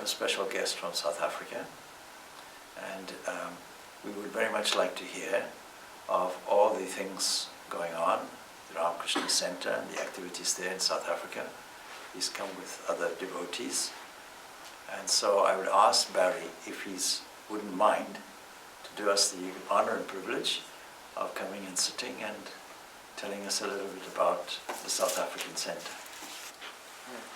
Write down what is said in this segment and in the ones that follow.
a special guest from South Africa, and we would very much like to hear of all the things going on, the Ramakrishna Center and the activities there in South Africa. He's come with other devotees, and so I would ask Barry if he wouldn't mind to do us the honor and privilege of coming and sitting and telling us a little bit about the South African Center.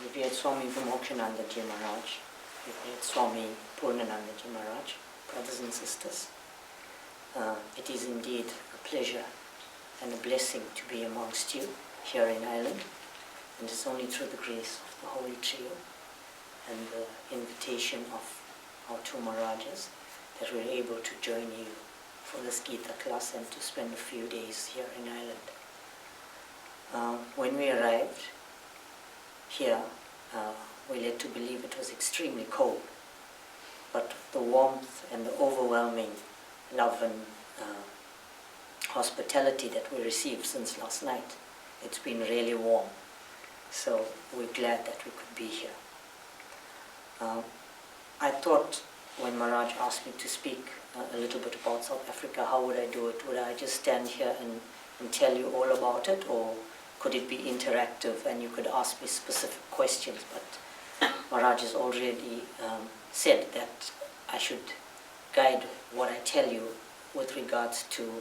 Revered Swami Vimukthanandaji Maharaj, revered Swami Purnanandaji Maharaj, brothers and sisters, it is indeed a pleasure and a blessing to be amongst you here in Ireland, and it's only through the grace of the Holy Trio and the invitation of our two Maharajas that we're able to join you for this Gita class and to spend a few days here in Ireland. When we arrived here, we led to believe it was extremely cold, but the warmth and the overwhelming love and hospitality that we received since last night, it's been really warm. So we're glad that we could be here. I thought when Maharaj asked me to speak a little bit about South Africa, how would I do it? Would I just stand here and tell you all about it, or could it be interactive and you could ask me specific questions? But Maharaj has already said that I should guide what I tell you with regards to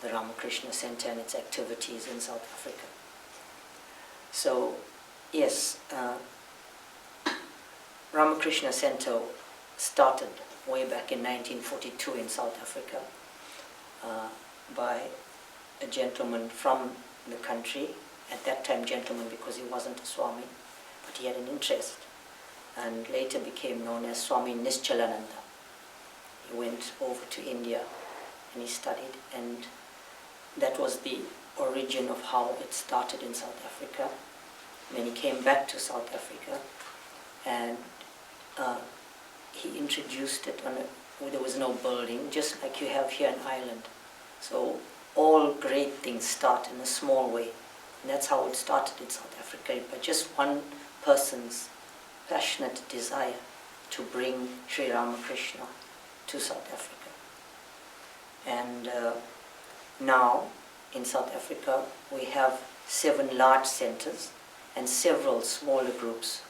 the Ramakrishna Center and its activities in South Africa. So, yes, Ramakrishna Center started way back in 1942 in South Africa by a gentleman from the country, at that time gentleman because he wasn't a Swami, but he had an interest, and later became known as Swami Nischalananda. He went over to India and he studied, and that was the origin of how it started in South Africa. And then he came back to South Africa and he introduced it where there was no building, just like you have here in Ireland. So all great things start in a small way. And that's how it started in South Africa, by just one person's passionate desire to bring Sri Ramakrishna to South Africa. And now in South Africa we have 7 large centers and several smaller groups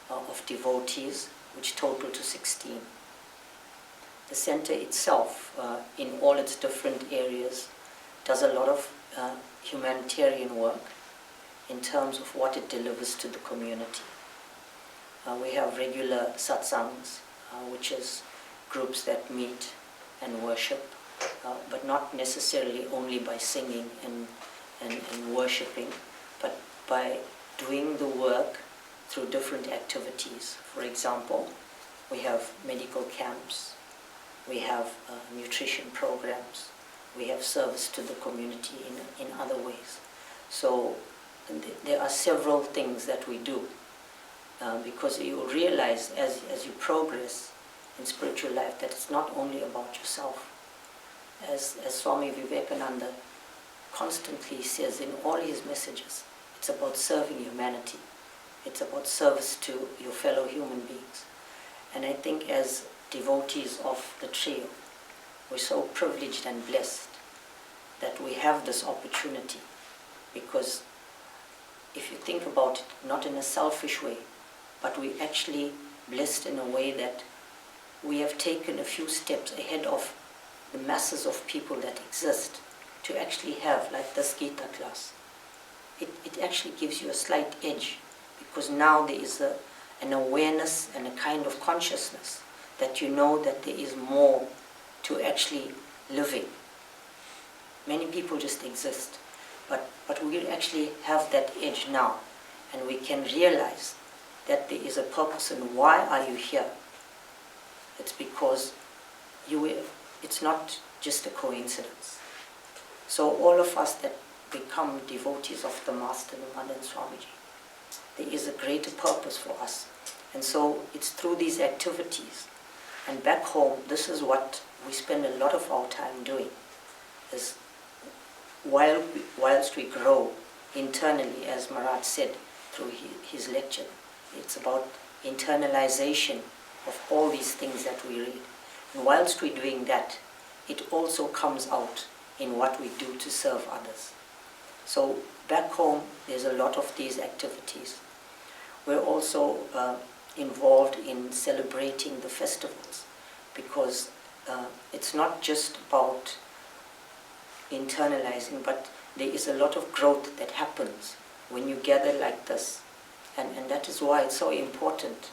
of devotees, which total to 16. The center itself, in all its different areas, does a lot of humanitarian work in terms of what it delivers to the community. We have regular satsangs, which is groups that meet and worship, but not necessarily only by singing and worshipping, but by doing the work through different activities. For example, we have medical camps, we have nutrition programs, we have service to the community in other ways. So there are several things that we do, because you realize as you progress in spiritual life that it's not only about yourself. As Swami Vivekananda constantly says in all his messages, it's about serving humanity. It's about service to your fellow human beings. And I think as devotees of the trio, we're so privileged and blessed that we have this opportunity, because if you think about it, not in a selfish way, but we're actually blessed in a way that we have taken a few steps ahead of the masses of people that exist to actually have, like this Gita class. It actually gives you a slight edge, because now there is an awareness and a kind of consciousness that you know that there is more to actually living. Many people just exist, but we actually have that edge now, and we can realize that there is a purpose, and why are you here? It's because it's not just a coincidence. So all of us that become devotees of the Master, Nirmala and Swamiji, there is a greater purpose for us. And so it's through these activities. And back home, this is what we spend a lot of our time doing, is whilst we grow internally, as Maharaj said through his lecture, it's about internalization of all these things that we read. And whilst we're doing that, it also comes out in what we do to serve others. So back home, there's a lot of these activities. We're also involved in celebrating the festivals, because it's not just about internalizing, but there is a lot of growth that happens when you gather like this. And that is why it's so important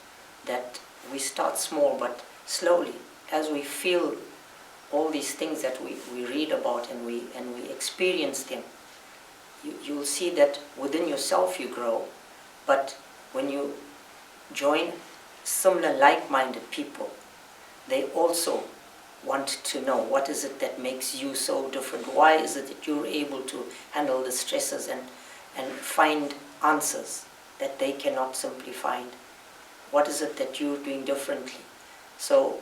that we start small, but slowly, as we feel all these things that we read about and we experience them, you'll see that within yourself you grow, but when you join similar like-minded people, they also want to know what is it that makes you so different, why is it that you're able to handle the stresses and find answers that they cannot simply find. What is it that you're doing differently? So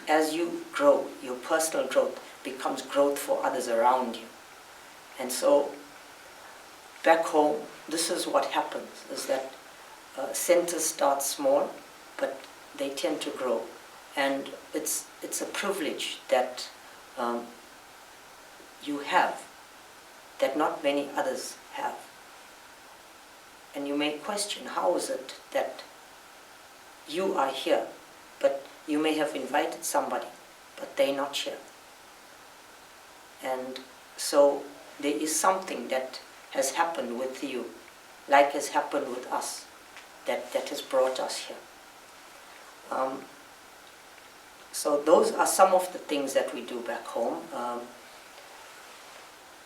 as you grow, your personal growth becomes growth for others around you. And so back home, this is what happens, is that centers start small, but they tend to grow. And it's a privilege that you have, that not many others have. And you may question, how is it that you are here, but you may have invited somebody, but they're not here. And so there is something that has happened with you, like has happened with us, that has brought us here. So those are some of the things that we do back home.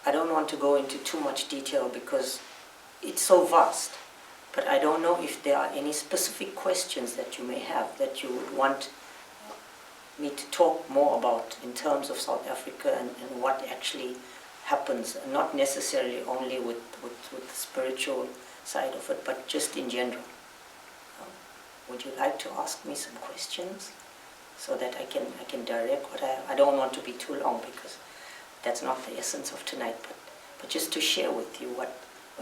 I don't want to go into too much detail because it's so vast, but I don't know if there are any specific questions that you may have that you would want me to talk more about in terms of South Africa and what actually happens, not necessarily only with the spiritual side of it, but just in general. Would you like to ask me some questions so that I can direct what I don't want to be too long, because that's not the essence of tonight, but just to share with you what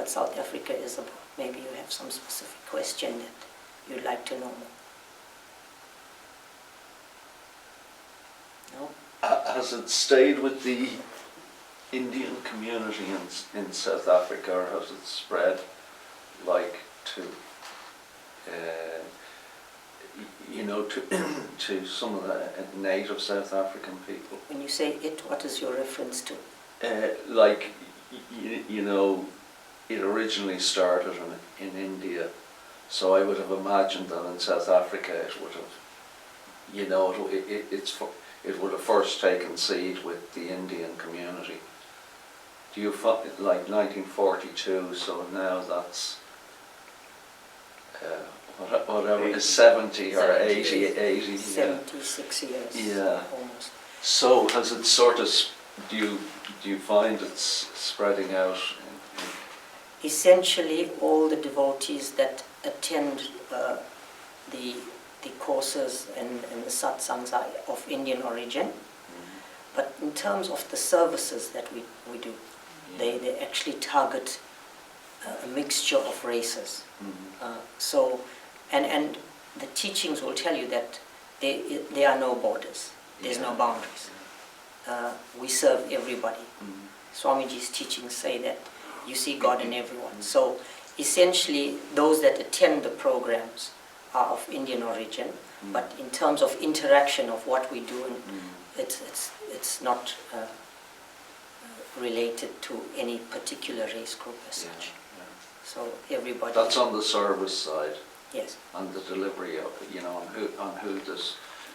South Africa is about. Maybe you have some specific question that you'd like to know more. No? Has it stayed with the Indian community in South Africa, or has it spread to to some of the native South African people? When you say it, what is your reference to? It originally started in India, so I would have imagined that in South Africa it would have, it would have first taken seed with the Indian community. Do you find, 1942, so now that's whatever, is 70 or 80, 76 years, yeah. almost. So has it sort of, do you find it's spreading out? Essentially, all the devotees that attend the courses and the satsangs are of Indian origin. Mm-hmm. But in terms of the services that we do, yeah. they actually target a mixture of races. Mm-hmm. And the teachings will tell you that there are no borders, there's no boundaries. We serve everybody. Mm-hmm. Swamiji's teachings say that you see God in everyone. So essentially, those that attend the programs are of Indian origin, but in terms of interaction of what we do, it's not related to any particular race group as such. Yeah. So everybody. That's on the service side. Yes. And the delivery of, on who the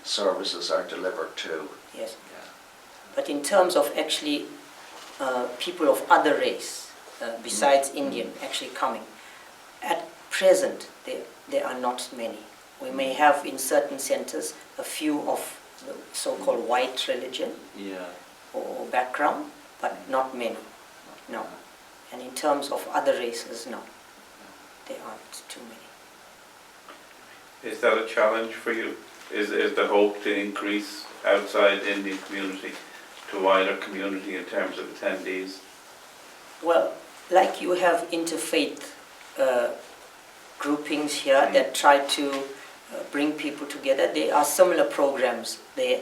services are delivered to. Yes. Yeah. But in terms of actually people of other race, besides Indian actually coming, at present there are not many. We may have in certain centers a few of the so-called white religion or background, but not many. No. And in terms of other races, no. There aren't too many. Is that a challenge for you? Is the hope to increase outside Indian community to wider community in terms of attendees? Well, like you have interfaith groupings here that try to bring people together. There are similar programs there,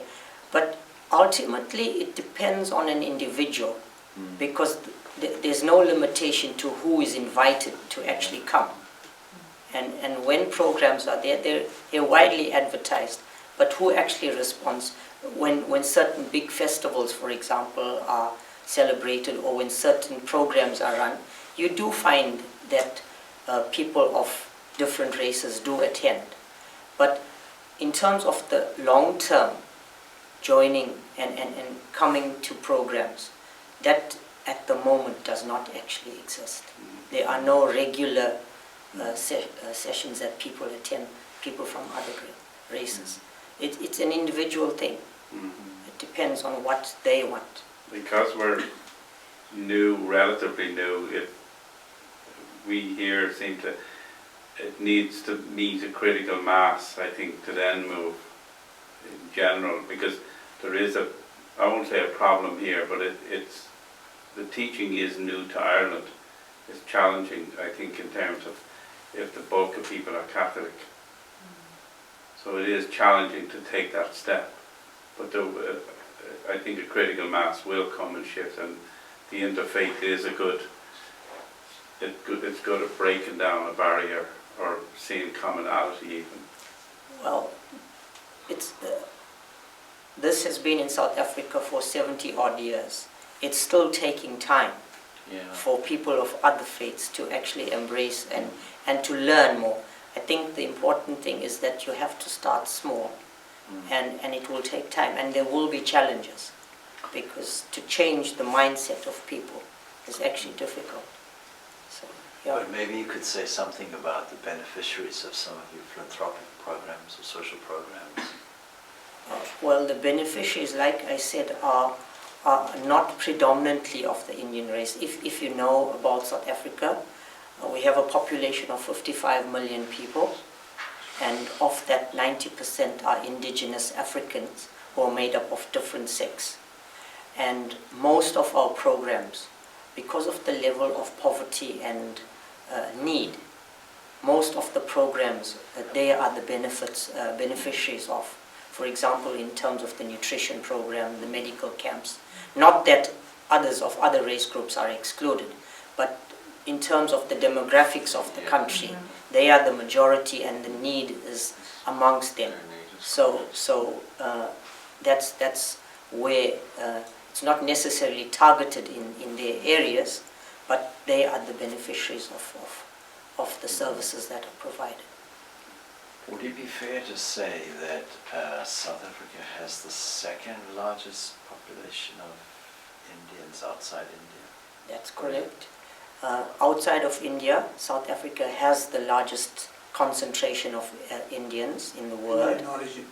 but ultimately it depends on an individual, because there's no limitation to who is invited to actually come. And when programs are there, they're widely advertised, but who actually responds? When certain big festivals, for example, are celebrated, or when certain programs are run, you do find that people of different races do attend. But in terms of the long-term joining and coming to programs, that at the moment does not actually exist. There are no regular sessions that people attend, people from other races. It's an individual thing. It depends on what they want. Because we're new, relatively new, we here seem to, it needs to meet a critical mass, I think, to then move in general, because there is I won't say a problem here, but it's the teaching is new to Ireland. It's challenging, I think, in terms of if the bulk of people are Catholic. So it is challenging to take that step. But I think a critical mass will come and shift, and the interfaith is it's good at breaking down a barrier or seeing commonality even. Well, this has been in South Africa for 70 odd years. It's still taking time for people of other faiths to actually embrace and to learn more. I think the important thing is that you have to start small, and it will take time, and there will be challenges, because to change the mindset of people is actually difficult. So, yeah. But maybe you could say something about the beneficiaries of some of your philanthropic programs or social programs. Well, the beneficiaries, like I said, are not predominantly of the Indian race. If you know about South Africa, we have a population of 55 million people, and of that 90% are indigenous Africans who are made up of different sects. And most of our programs, because of the level of poverty and need, most of the programs they are the beneficiaries of. For example, in terms of the nutrition program, the medical camps. Not that others of other race groups are excluded, but in terms of the demographics of the country, they are the majority, and the need is amongst them. So that's where it's not necessarily targeted in their areas, but they are the beneficiaries of the services that are provided. Would it be fair to say that South Africa has the second largest population of Indians outside India? That's correct. Outside of India, South Africa has the largest concentration of Indians in the world. Indian origin.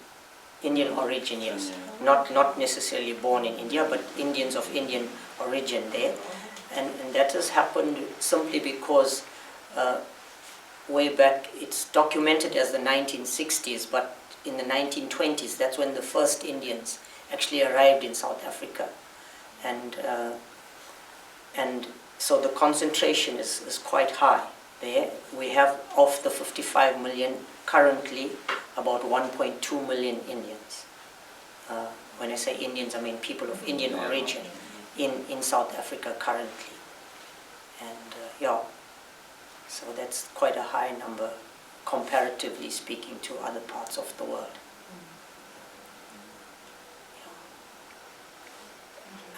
Indian origin, yes. Not necessarily born in India, but Indians of Indian origin there. And that has happened simply because way back, it's documented as the 1960s, but in the 1920s, that's when the first Indians actually arrived in South Africa. And so the concentration is quite high there. We have, of the 55 million, currently about 1.2 million Indians. When I say Indians, I mean people of Indian origin in South Africa currently. And so that's quite a high number, comparatively speaking, to other parts of the world.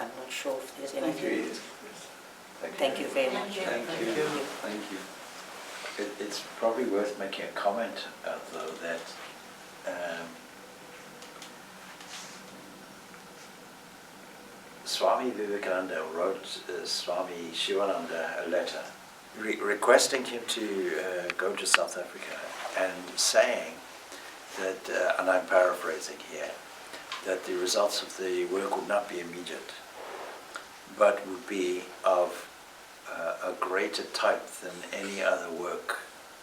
I'm not sure if there's anything. Thank you very much. Thank you. It's probably worth making a comment, though, that Swami Vivekananda wrote Swami Shivananda a letter requesting him to go to South Africa and saying that, and I'm paraphrasing here, that the results of the work would not be immediate, but would be of a greater type than any other work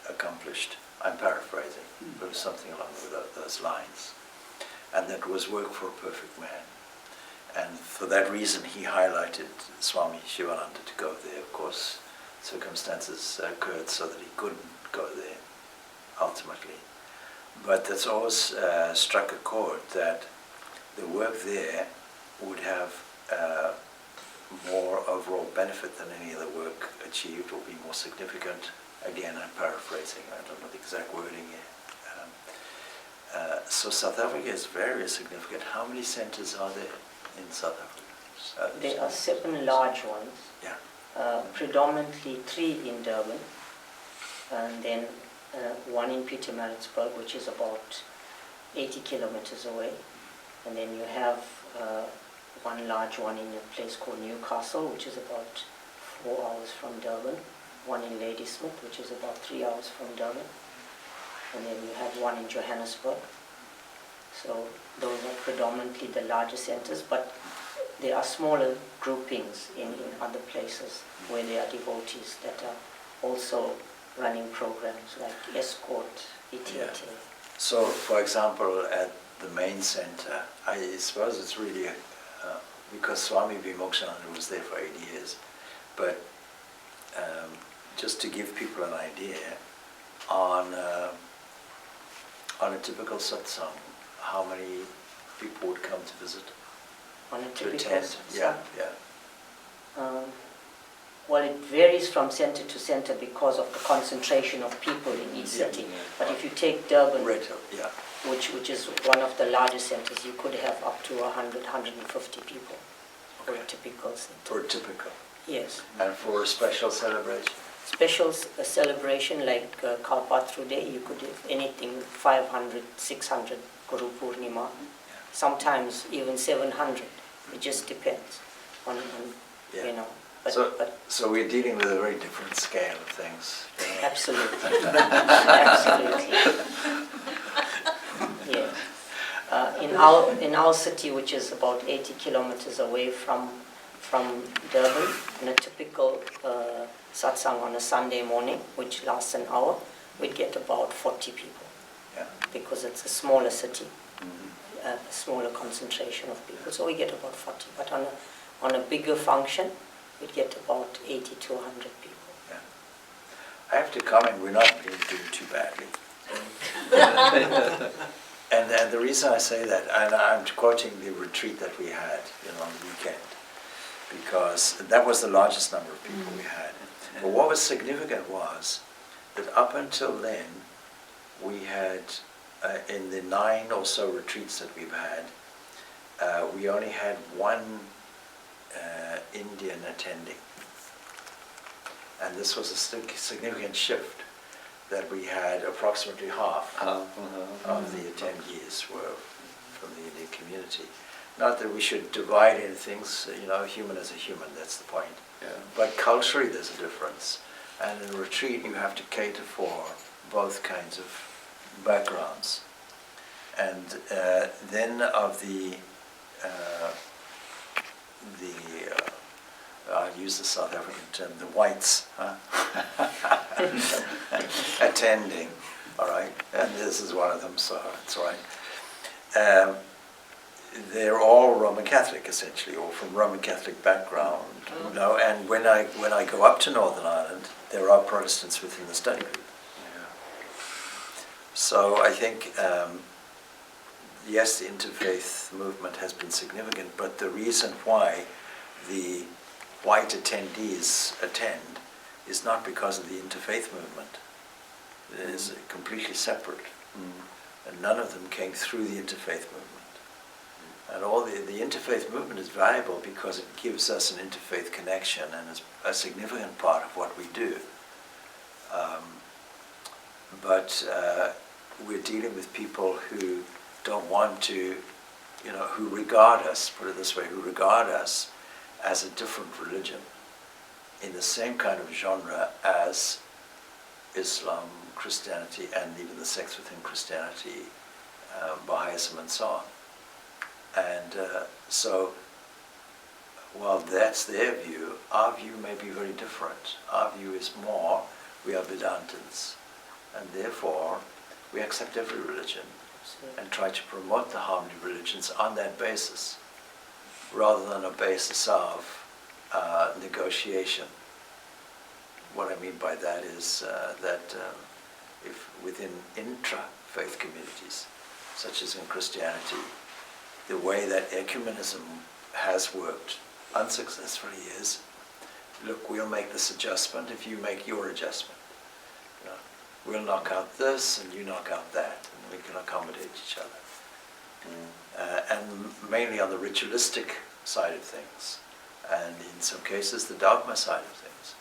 accomplished. I'm paraphrasing, but it was something along those lines. And that was work for a perfect man. And for that reason, he highlighted Swami Shivananda to go there. Of course, circumstances occurred so that he couldn't go there, ultimately. But that's always struck a chord that the work there would have more overall benefit than any other work achieved, or be more significant. Again, I'm paraphrasing, I don't know the exact wording here. So South Africa is very significant. How many centers are there in South Africa? There are 7 large ones, Yeah. Predominantly 3 in Durban, and then 1 in Pietermaritzburg, which is about 80 kilometers away. And then you have 1 large one in a place called Newcastle, which is about 4 hours from Durban. 1 in Ladysmith, which is about 3 hours from Durban. And then you have 1 in Johannesburg. So those are predominantly the larger centers, but there are smaller groupings in other places where there are devotees that are also running programs like Escort, ETT. Yeah. So, for example, at the main center, I suppose it's really because Swami Vimokshananda was there for 8 years, but just to give people an idea, on a typical satsang, how many people would come to visit? On a To typical attend? satsang? Yeah. Well, it varies from center to center because of the concentration of people in each Yeah. city. But if you take Durban, Red Hill, yeah. which is one of the largest centers, you could have up to 100, 150 people for a Okay. typical center. For a typical. Yes. And for a special celebration? Special celebration like Kalpatru Day, you could have anything 500, 600 Guru Purnima, sometimes even 700. It just depends on Yeah. you know. So we're dealing with a very different scale of things. Absolutely. Absolutely. Yeah. In our city, which is about 80 kilometers away from Durban, in a typical satsang on a Sunday morning, which lasts an hour, we'd get about 40 people. Yeah. Because it's a smaller city, Mhm. a smaller concentration of people. So we get about 40. But on a bigger function, we'd get about 80 to 100 people. Yeah. I have to comment, we're not really doing too badly. And the reason I say that, and I'm quoting the retreat that we had, on the weekend, because that was the largest number of people we had. But what was significant was that up until then, we had, in the 9 or so retreats that we've had, we only had 1 Indian attending. And this was a significant shift, that we had approximately half of the attendees were from the Indian community. Not that we should divide into things, human as a human, that's the point. Yeah. But culturally there's a difference. And in a retreat you have to cater for both kinds of backgrounds. And then of the I'll use the South African term, the whites, attending, all right, and this is one of them, so it's all right. They're all Roman Catholic, essentially, or from Roman Catholic background, and when I go up to Northern Ireland, there are Protestants within the study group. Yeah. So I think, yes, the interfaith movement has been significant, but the reason why the white attendees attend is not because of the interfaith movement. It is completely separate. And none of them came through the interfaith movement. And all the interfaith movement is valuable because it gives us an interfaith connection and is a significant part of what we do. But we're dealing with people who don't want to, who regard us, put it this way, who regard us as a different religion in the same kind of genre as Islam, Christianity, and even the sects within Christianity, Baha'ism and so on. And so, while that's their view, our view may be very different. Our view is more, we are Vedantins, and therefore we accept every religion and try to promote the harmony of religions on that basis, rather than a basis of negotiation. What I mean by that is that if within faith communities, such as in Christianity, the way that ecumenism has worked unsuccessfully is, look, we'll make this adjustment if you make your adjustment. You know, we'll knock out this and you knock out that, and we can accommodate each other. And mainly on the ritualistic side of things, and in some cases the dogma side of things.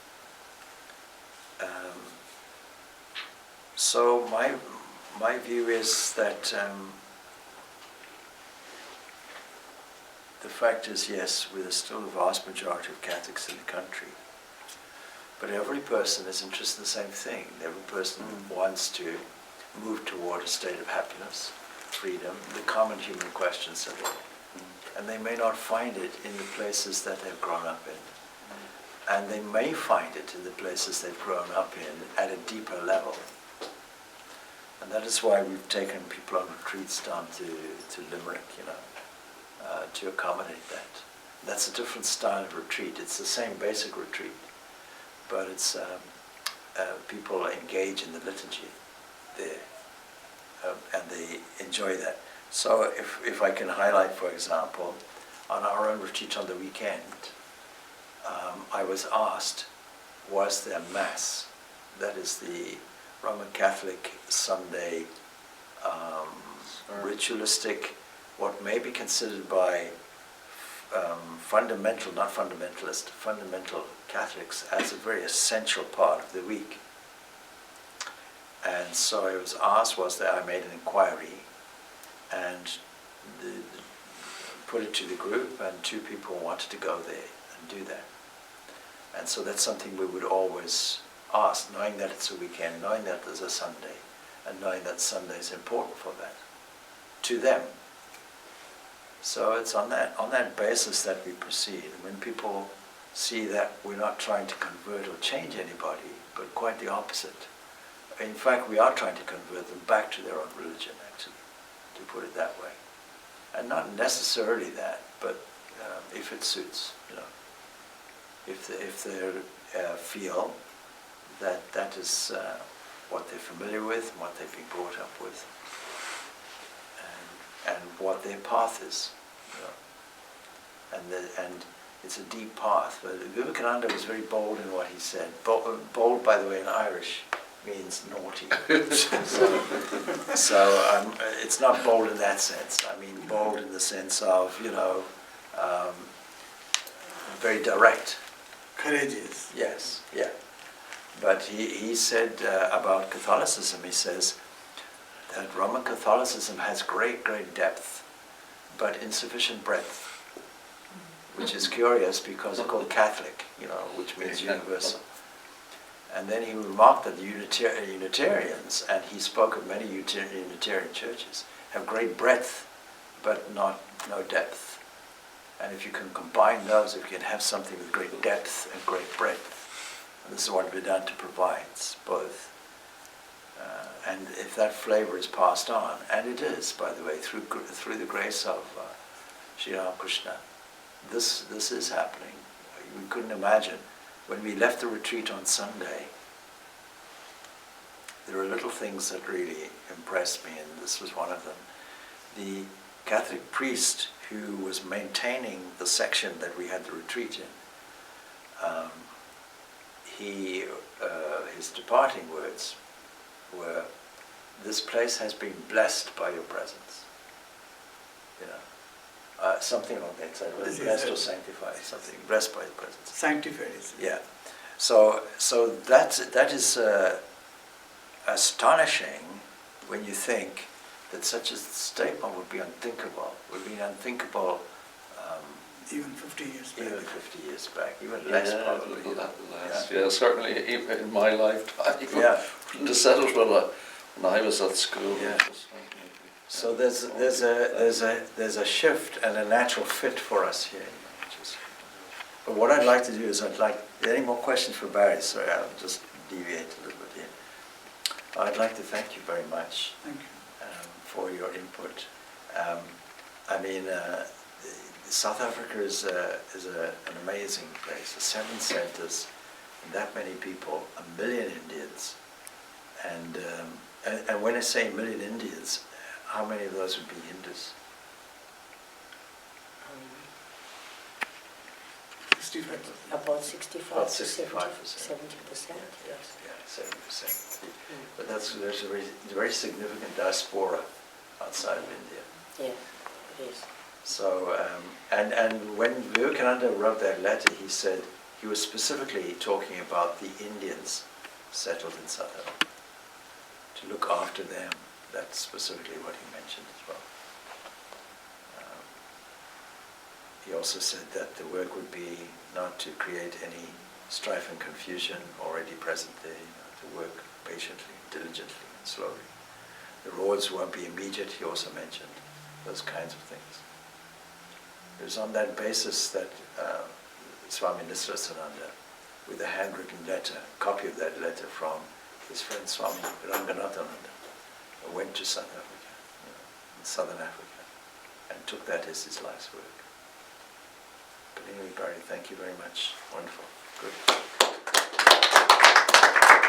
So my view is that the fact is, yes, we're still a vast majority of Catholics in the country, but every person is interested in the same thing. Every person wants to move toward a state of happiness, freedom, the common human questions of it. And they may not find it in the places that they've grown up in. And they may find it in the places they've grown up in at a deeper level. And that is why we've taken people on retreats down to Limerick, you know, to accommodate that. That's a different style of retreat. It's the same basic retreat, but it's people engage in the liturgy there, and they enjoy that. So if I can highlight, for example, on our own retreat on the weekend, I was asked, was there Mass? That is the Roman Catholic Sunday ritualistic, what may be considered by fundamental Catholics as a very essential part of the week. And so I was asked, I made an inquiry and put it to the group, and 2 people wanted to go there and do that. And so that's something we would always ask, knowing that it's a weekend, knowing that there's a Sunday, and knowing that Sunday is important for that, to them. So it's on that basis that we proceed. When people see that we're not trying to convert or change anybody, but quite the opposite. In fact, we are trying to convert them back to their own religion, actually, to put it that way. And not necessarily that, but if it suits, you know. If they feel that that is what they're familiar with, and what they've been brought up with, and what their path is, you know. And it's a deep path. But Vivekananda was very bold in what he said. Bold, by the way, in Irish means naughty. so it's not bold in that sense. I mean bold in the sense of, you know, very direct. Courageous. Yes, yeah. But he said about Catholicism, he says that Roman Catholicism has great, great depth, but insufficient breadth, which is curious because it's called Catholic, you know, which means universal. And then he remarked that the Unitarians, and he spoke of many Unitarian churches, have great breadth, but no depth. And if you can combine those, if you can have something with great depth and great breadth, and this is what Vedanta provides, both. And if that flavor is passed on, and it is, by the way, through the grace of Sri Ramakrishna, this is happening. We couldn't imagine. When we left the retreat on Sunday, there were little things that really impressed me, and this was one of them. The Catholic priest who was maintaining the section that we had the retreat in, his departing words were, "This place has been blessed by your presence." You know, something like that. So blessed or sanctified, something blessed by your presence. Sanctified. Yeah. So that is astonishing when you think that such a statement would be unthinkable. Would be unthinkable. Even 50 years back. Even 50 years back, even less probably. Yeah, certainly even in my lifetime. Yeah. Wouldn't have settled when I was at school. Yeah. So there's a shift and a natural fit for us here. But what I'd like to do is any more questions for Barry? Sorry, I'll just deviate a little bit here. I'd like to thank you very much. Thank you. For your input. I mean, South Africa is an amazing place. 7 centers, and that many people, 1 million Indians, and And when I say 1 million Indians, how many of those would be Hindus? 65%. About 65 About to 65%. 70%. Yes, yeah, 70%. But there's a very significant diaspora outside of India. Yeah, it is. So, and when Vivekananda wrote that letter, he said he was specifically talking about the Indians settled in South Africa, to look after them. That's specifically what he mentioned as well. He also said that the work would be not to create any strife and confusion already present there, to work patiently, diligently, and slowly. The rewards won't be immediate, he also mentioned, those kinds of things. It was on that basis that Swami Nisrasananda, with a handwritten letter, copy of that letter from his friend Swami Ramakrishna, went to South Africa, in southern Africa, and took that as his life's work. But anyway, Barry, thank you very much. Wonderful. Good.